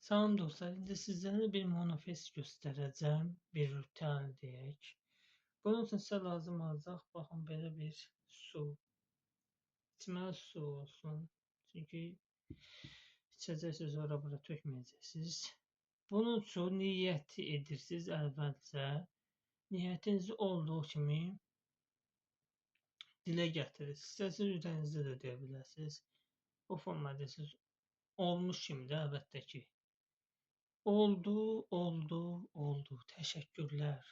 Salam dostlar, indi sizlərə bir manifest göstərəcəm, bir ritüel deyək. Bunun üçün sizə lazım olacaq, baxın belə bir su, içməli su olsun. Çünki içəcəksiniz, ora bura tökməyəcəksiniz. Bunun üçün niyyəti edirsiniz əvvəlcə. Niyyətinizi olduğu kimi dilə gətirirsiniz. İstəsəniz ürəyinizdə də deyə bilərsiniz. Bu formada deyirsiniz, olmuş kimi də əlbəttə ki. Oldu, oldu, oldu. Təşəkkürlər.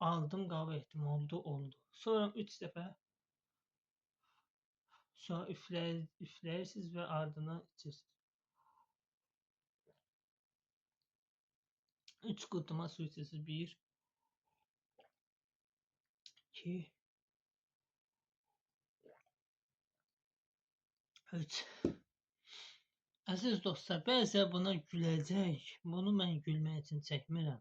Aldım, qəbul etdim. Oldu, oldu. Sonra 3 dəfə sonra üfləyirsiniz və ardından içirsiniz. 3 qurtuma su içirsiniz. 1, 2, 3. Əziz dostlar, bəzən buna güləcək. Bunu mən gülmək üçün çəkmirəm.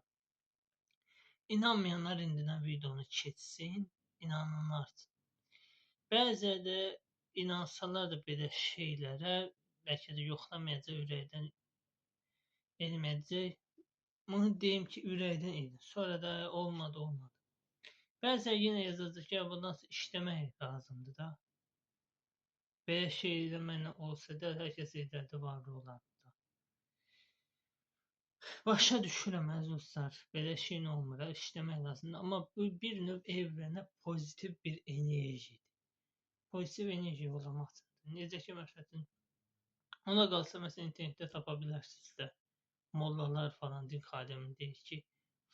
İnanmayanlar indidən videonu keçsin, inananlar üçün. Bəzən də inansalar da belə şeylərə, bəlkə də yoxlamayacaq, ürəkdən elməyəcək. Bunu deyim ki, ürəkdən edin. Sonra da olmadı, olmadı. Bəzən yenə yazacaq ki, bundan sonra işləmək lazımdır da. Belə şeylər mənlə olsa da, hər kəs edərdə varlı olardı da. Başa düşürəm əziz dostlar, belə şey olmur, işləmək lazımdır. Amma bu bir növ evrənə pozitiv bir enerjidir. Pozitiv enerji yollamaq üçün. Necə ki, məsələn, ona qalsa, məsələn, internetdə tapa bilərsiniz də. Mollalar falan, din xadimi deyir ki,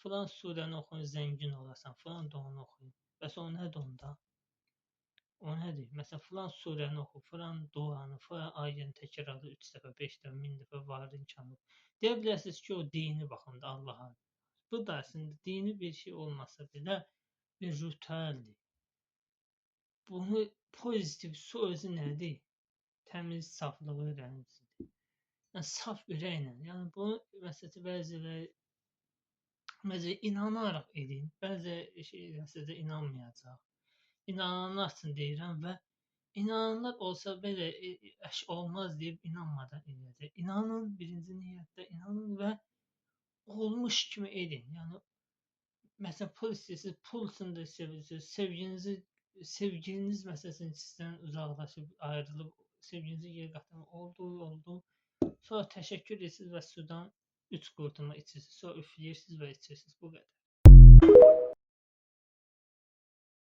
filan surəni oxuyun, zəngin olarsan, filan da onu oxuyun. Bəs o nədir onda? O nədir? Məsələn, filan surəni oxu, filan duanı, filan ayəni təkrarla 3 dəfə, 5 dəfə, 1000 dəfə var imkanı. Deyə bilərsiniz ki, o dini baxımda Allaha. Bu da əslində dini bir şey olmasa belə bir ritüeldir. Bunu pozitiv su özü nədir? Təmiz, saflığı rəmzidir. Yəni, saf ürəklə. Yəni, bunu məsələn, bəzi inanaraq edin, bəzi şeylərsə inanmayacaq. İnananlar üçün deyirəm və inananlar olsa belə olmaz deyib inanmadan edəcək. İnanın, birinci niyyətdə inanın və olmuş kimi edin. Yəni, məsələn, pul istəyirsiniz, pul üçün də sevirsiniz, sevgiliniz məsələn sizdən uzaqlaşıb, ayrılıb, sevginizi geri qatırmaq oldu. Sonra təşəkkür edirsiniz və sudan 3 qurtuma içirsiniz. Sonra üfləyirsiniz və içirsiniz. Bu qədər.